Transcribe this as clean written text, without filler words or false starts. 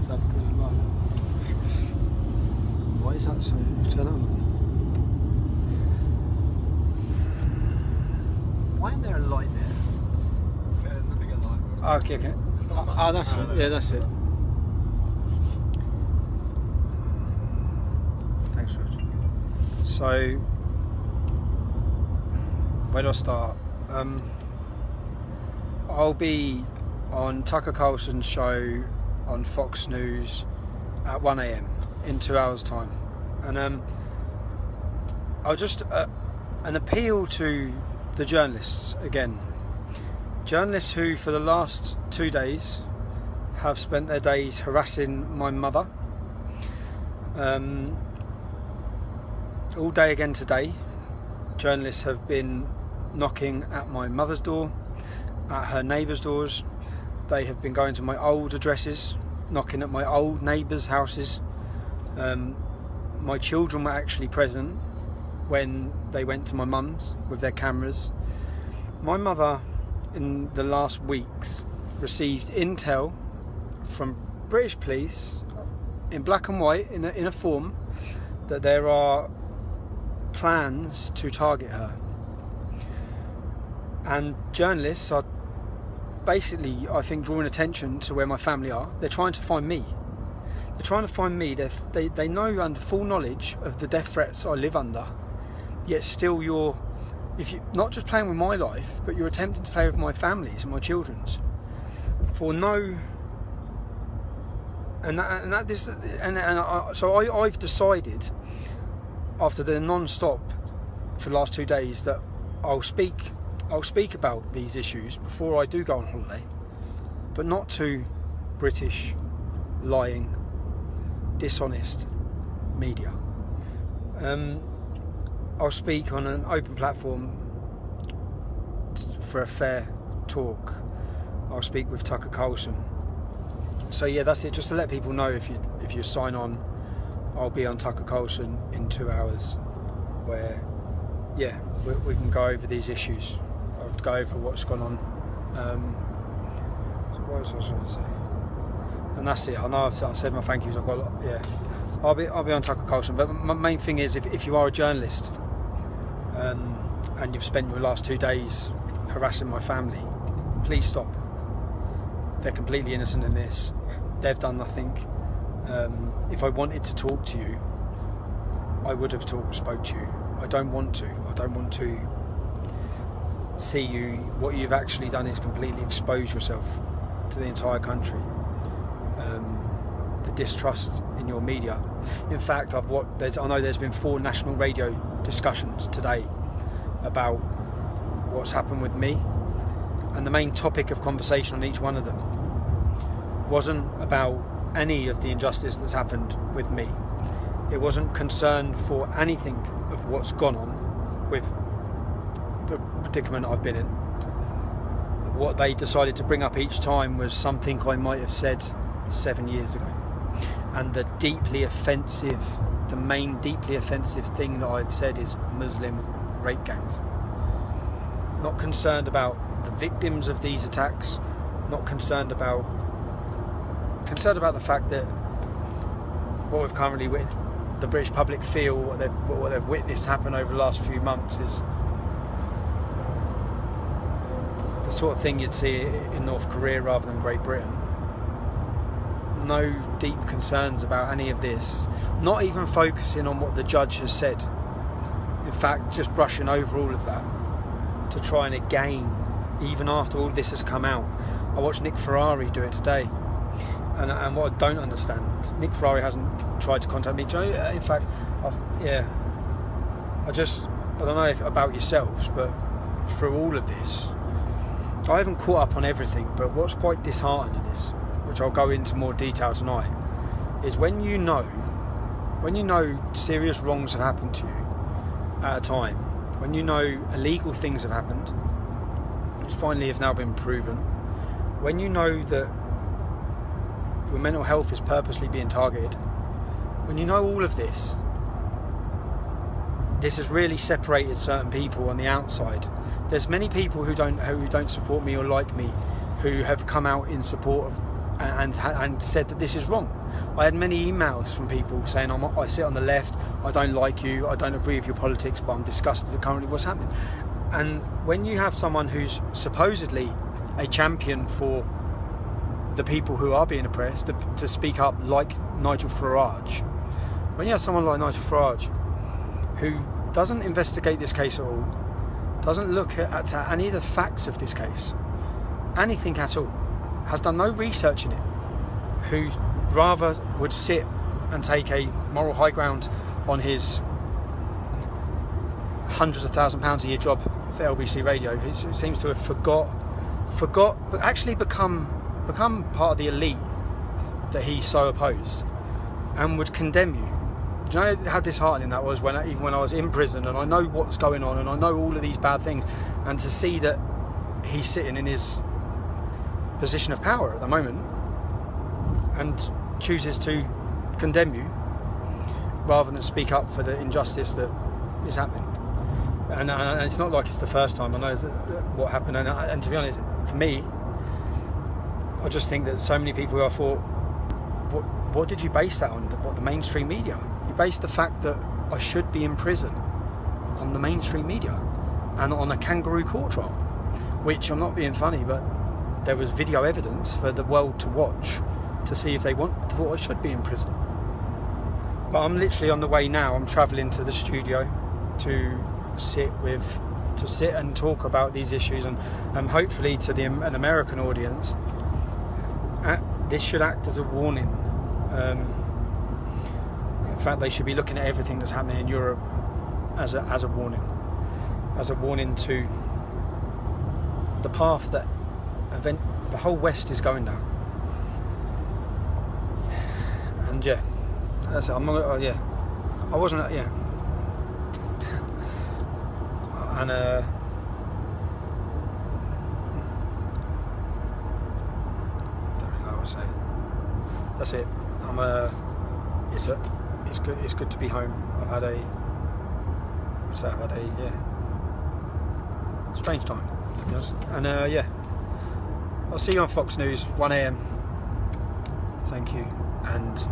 Is that because of light? Why is that so? Turn on. Why isn't there a light there? There's a bigger light. Oh, okay. Oh, that's it. Yeah, that's it. Thanks, George. So, where do I start? I'll be on Tucker Carlson's show on Fox News at 1 a.m. in 2 hours' time, and I'll just an appeal to the journalists again. Journalists who, for the last 2 days, have spent their days harassing my mother. All day again today, journalists have been knocking at my mother's door, at her neighbours' doors. They have been going to my old addresses, knocking at my old neighbours' houses. My children were actually present when they went to my mum's with their cameras. My mother, in the last weeks, received intel from British police in black and white, in a form, that there are plans to target her. And journalists are basically, I think, drawing attention to where my family are. They're trying to find me. They're trying to find me. They know, under full knowledge of the death threats I live under, yet still you're not just playing with my life, but you're attempting to play with my family's and my children's for no. So I've decided, after the non-stop for the last 2 days, that I'll speak about these issues before I do go on holiday, but not to British, lying, dishonest media. I'll speak on an open platform for a fair talk. I'll speak with Tucker Carlson. So yeah, that's it. Just to let people know, if you sign on, I'll be on Tucker Carlson in 2 hours, where we can go over these issues. I'll go over what's gone on. So what else was I going to say? And that's it. I know I've said my thank yous. I'll be on Tucker Carlson. But my main thing is, if you are a journalist and you've spent your last 2 days harassing my family, please stop. They're completely innocent in this. They've done nothing. If I wanted to talk to you, I would have spoke to you. I don't want to see you. What you've actually done is completely expose yourself to the entire country. The distrust in your media. In fact, I know there's been 4 national radio discussions today about what's happened with me, and the main topic of conversation on each one of them wasn't about any of the injustice that's happened with me. It wasn't concerned for anything of what's gone on with the predicament I've been in. What they decided to bring up each time was something I might have said 7 years ago. And the main deeply offensive thing that I've said is Muslim rape gangs. Not concerned about the victims of these attacks, not concerned about the fact that what we've currently witnessed, the British public feel, what they've witnessed happen over the last few months is the sort of thing you'd see in North Korea rather than Great Britain. No deep concerns about any of this, not even focusing on what the judge has said. In fact, just brushing over all of that to try and again, even after all this has come out. I watched Nick Ferrari do it today, and what I don't understand, Nick Ferrari hasn't tried to contact me. In fact, I don't know about yourselves, but through all of this, I haven't caught up on everything, but what's quite disheartening is, which I'll go into more detail tonight, is when you know serious wrongs have happened to you at a time, when you know illegal things have happened, which finally have now been proven, when you know that your mental health is purposely being targeted, when you know all of this has really separated certain people on the outside. There's many people who don't support me or like me, who have come out in support of and said that this is wrong. I had many emails from people saying I sit on the left, I don't like you, I don't agree with your politics, but I'm disgusted at currently what's happening. And when you have someone who's supposedly a champion for the people who are being oppressed to speak up, like Nigel Farage, when you have someone like Nigel Farage who doesn't investigate this case at all, doesn't look at any of the facts of this case, anything at all, has done no research in it, who rather would sit and take a moral high ground on his hundreds of £1,000s a year job for LBC Radio, who seems to have forgot, but actually become part of the elite that he so opposed, and would condemn you. Do you know how disheartening that was even when I was in prison and I know what's going on and I know all of these bad things, and to see that he's sitting in his position of power at the moment and chooses to condemn you rather than speak up for the injustice that is happening. And it's not like it's the first time. I know what happened, and to be honest, for me, I just think that so many people who I thought, what did you base that on? What, the mainstream media? You based the fact that I should be in prison on the mainstream media and on a kangaroo court trial, which, I'm not being funny, but there was video evidence for the world to watch to see if they thought I should be in prison. But I'm literally on the way now. I'm travelling to the studio to sit and talk about these issues, and hopefully to an American audience. This should act as a warning. In fact, they should be looking at everything that's happening in Europe as a warning to the path that the whole West is going down. And yeah, that's it. I'm not. I wasn't. Yeah. And don't really know what to say. That's it. It's good. It's good to be home. I've had a strange time, to be honest. And I'll see you on Fox News 1 AM. Thank you, and